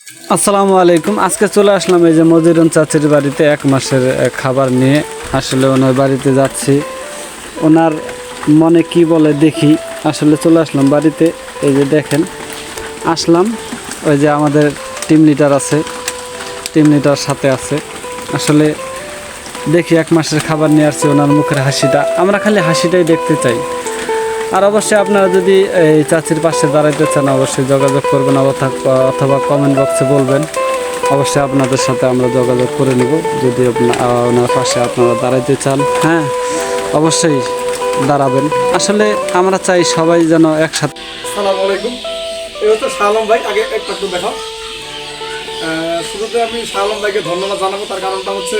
আসসালামু আলাইকুম। আজকে চলে আসলাম এই যে মজিরুন চাচির বাড়িতে 1 মাসের খাবার নিয়ে। আসলে ওনার বাড়িতে যাচ্ছি, ওনার মনে কি বলে দেখি। আসলে চলে আসলাম বাড়িতে, এই যে দেখেন আসলাম। ওই যে আমাদের টিম লিডার আছে, টিম লিডার সাথে আছে। আসলে দেখি 1 মাসের খাবার নিয়ে আসছি, ওনার মুখের হাসিটা, আমরা খালি হাসিটাই দেখতে চাই। আর অবশ্যই আপনারা যদি এই চাচির পাশে দাঁড়াইতে চান অবশ্যই যোগাযোগ করবেন, অথবা কমেন্ট বক্সে বলবেন। অবশ্যই আপনাদের সাথে আমরা যোগাযোগ করে নিব যদি ওনার পাশে আপনারা দাঁড়াইতে চান। হ্যাঁ, অবশ্যই দাঁড়াবেন। আসলে আমরা চাই সবাই যেন একসাথে। আসসালামু আলাইকুম। এই হচ্ছে শাহ আলম ভাই। আগে একটু দেখাও। শুরুতে আমি শাহ আলম ভাইকে ধন্যবাদ জানাবো। তার কারণটা হচ্ছে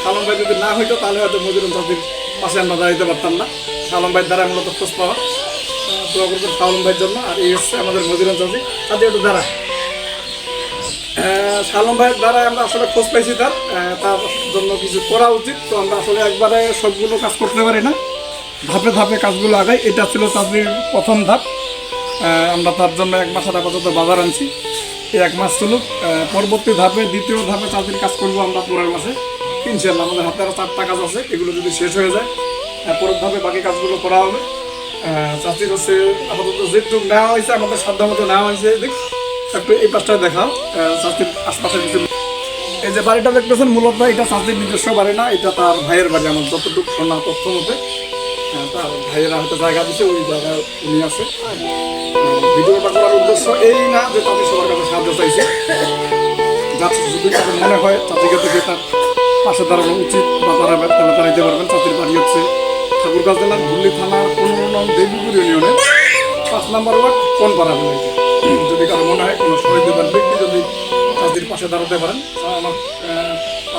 শাহ আলম ভাই যদি না হইতো তাহলে হয়তো মজিরুন চাচির পাশে আমরা দাঁড়াইতে পারতাম না। শাহ আলম ভাইয়ের দ্বারা মূলত খোঁজ পাওয়া। দোয়া করবেন শাহ আলম ভাইয়ের জন্য। আর এই হচ্ছে আমাদের মজিরুন চাচি। চাচি একটু দাঁড়া। শাহ আলম ভাইয়ের দ্বারা আমরা আসলে খোঁজ পাইছি, তার জন্য কিছু করা উচিত। তো আমরা আসলে একবারে সবগুলো কাজ করতে পারি না, ধাপে ধাপে কাজগুলো আগাই। এটা ছিল চাচির প্রথম ধাপ। আমরা তার জন্য 1 মাসের আপাতত বাজার আনছি। এই 1 মাস চলুক। পরবর্তী ধাপে, দ্বিতীয় ধাপে চাচির কাজ করবো আমরা পরের মাসে ইনশাআল্লাহ। আমাদের হাতে আরও 4টা কাজ আছে, এগুলো যদি শেষ হয়ে যায় পরের ধাপে বাকি কাজগুলো করা হবে। চাচির হচ্ছে আপাতত যেটুক নেওয়া হয়েছে আমাদের সাধ্য মতো নেওয়া হয়েছে। একটু এই পাশটা দেখাও। চাচির আশপাশে কিছু, এই যে বাড়িটা দেখতেছেন মূলত এটা চাচির নিজস্ব বাড়ি না, এটা তার ভাইয়ের বাড়ি। আমার যতটুকু শোনা তথ্য মতে তার ভাইয়েরা হয়তো জায়গা দিচ্ছে, ওই জায়গায় উনি আছে। ভিডিওটা করার উদ্দেশ্য এই না যে চাচি সবার কাছে সাহায্য চাইছে। যদি মনে হয় চাচিকে থেকে তার পাশে দাঁড়ানো উচিত বা দাঁড়াবেন, তাহলে দাঁড়াইতে পারবেন। চাচির বাড়ি হচ্ছে ঠাকুরগাঁও জেলার ভুল্লি থানার 15 নং দেবীপুর ইউনিয়নে 5 নম্বর ওয়ার্ড কোনপাড়া বলে। যদি কারো মনে হয় কোনো শহীদদের ব্যক্তি যদি চাচির পাশে দাঁড়াতে পারেন।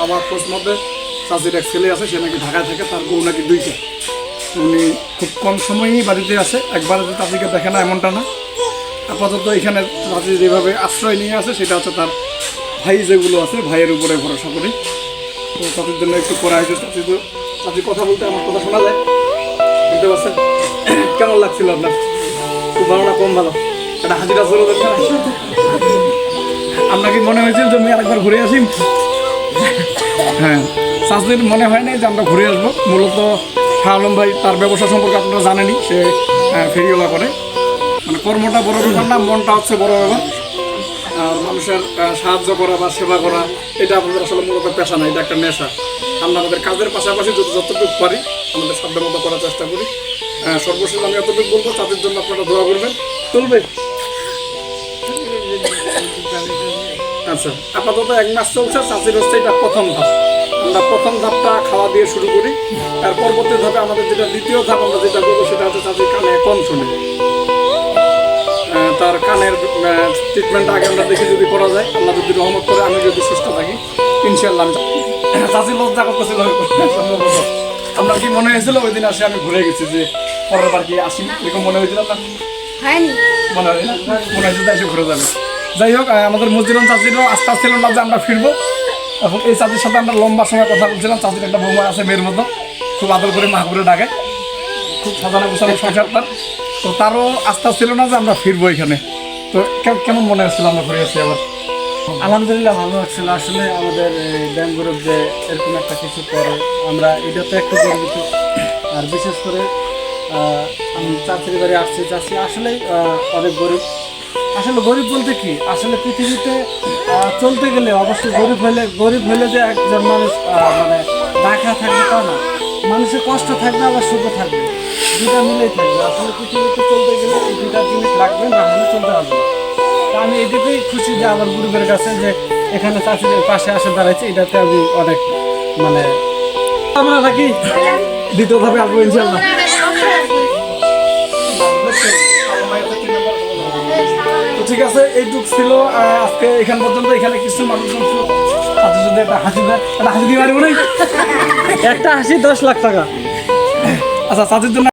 আমার খোঁজ মধ্যে চাচির এক ছেলে আছে, সে নাকি ঢাকায় থাকে, তার বউ নাকি 2টা। উনি খুব কম সময়ই বাড়িতে আসে, একবারে যে চাচিকে দেখে না এমনটা না। আপাতত এখানে চাচি যেভাবে আশ্রয় নিয়ে আসে সেটা হচ্ছে তার ভাই যেগুলো আছে, ভাইয়ের উপরে ভরসা করি। তো চাচির জন্য একটু করা হয়েছে। চাচি কথা বলতে আমার কথা শোনা যায়, বুঝতে পারছেন? কেমন লাগছিল আপনার? খুব ভালো না কম ভালো? একটা হাজিরা চলে দরকার। আপনার কি মনে হয়েছিল যে আমি আরেকবার ঘুরে আসি? হ্যাঁ, চাচির মনে হয় না যে আমরা ঘুরে আসবো। মূলত শাহ আলম ভাই তার ব্যবসা সম্পর্কে আপনারা জানেনই, সে ফেরিওয়ালা করে। মানে কর্মটা বড় ব্যাপার না, মনটা হচ্ছে বড় ব্যাপার। আর মানুষের সাহায্য করা বা সেবা করা এটা আমাদের আসলে মূলত পেশা না, এটা একটা নেশা। আমরা আমাদের কাজের পাশাপাশি যতটুকু পারি আমাদের সাধ্য মতো করার চেষ্টা করি। সর্বশেষ আমি এতটুকু বলবো, চাচির জন্য আপনারা দোয়া করবেন। চলবে? আচ্ছা, আপাতত 1 মাস চলছে। চাচির হচ্ছে এটা প্রথম ধাপ। আমরা প্রথম ধাপটা খাওয়া দিয়ে শুরু করি। আর পরবর্তী ধাপে আমাদের যেটা দ্বিতীয় ধাপ আমরা যেটা করবো সেটা হচ্ছে চাচির কানে কম শুনে। তার কানের ট্রিটমেন্টটা আগে আমরা দেখি যদি করা যায়। আল্লাহ যদি রহমত করে, আমি যদি সুস্থ থাকি ইনশাআল্লাহ। চাচি লজ্জা করতেছিল। আপনার কি মনে হয়েছিল ওই দিন আসে আমি ঘুরে গেছি যে পরের বার কি আসি, এরকম মনে হয়েছিল আপনার? মনে হয় না, মনে হয়েছিল এসে ঘুরে যাবে। যাই হোক, আমাদের মজিরুন চাচিরও আস্থা ছিল না যে আমরা ফিরবো। এবং এই চাচির সাথে আমরা লম্বা সময় কথা বলছিলাম। চাচির একটা বৌমা আছে মেয়ের মতো, খুব আদর করে মা করে ডাকে, খুব সাজানো গোছানো সংসার তার। তো তারও আস্থা ছিল না যে আমরা ফিরবো এখানে। তো কেমন মনে হচ্ছিল আমরা ঘুরে আসছি আবার? আলহামদুলিল্লাহ ভালো লাগছিল। আসলে আমাদের ব্যাংক গ্রুপ যে এরকম একটা কিছু করে, আমরা এটাতে একটু গর্বিত। আর বিশেষ করে আমি চাচির বাড়ি আসছি। চাচি আসলেই অনেক গরিব। আসলে গরিব বলতে কি, আসলে পৃথিবীতে চলতে গেলে অবশ্যই গরিব হলে যে একজন মানুষ মানে দেখা থাকবে তা না। মানুষের কষ্ট থাকবে, আবার সুখ থাকবে, দুটা মিলেই থাকবে। আসলে পৃথিবীতে চলতে গেলে এই 2টা জিনিস লাগবে, না হলে চলতে হবে না। তা আমি এদিকেই খুশি যে আমার গ্রুপের কাছে যে এখানে চাচিদের পাশে আসে দাঁড়াইছে, এটাতে আমি অনেক মানে আমরা থাকি। দ্বিতীয় ধাপে আসবো ইনশাআল্লাহ। তো ঠিক আছে, এইটুক ছিল আজকে এখান পর্যন্ত। এখানে কিছু মানুষজন ছিল। চাচি যদি একটা হাসি দেয়, একটা হাসি দিয়ে পারবো না, একটা হাসি 10 লাখ টাকা। আচ্ছা, চাচির জন্য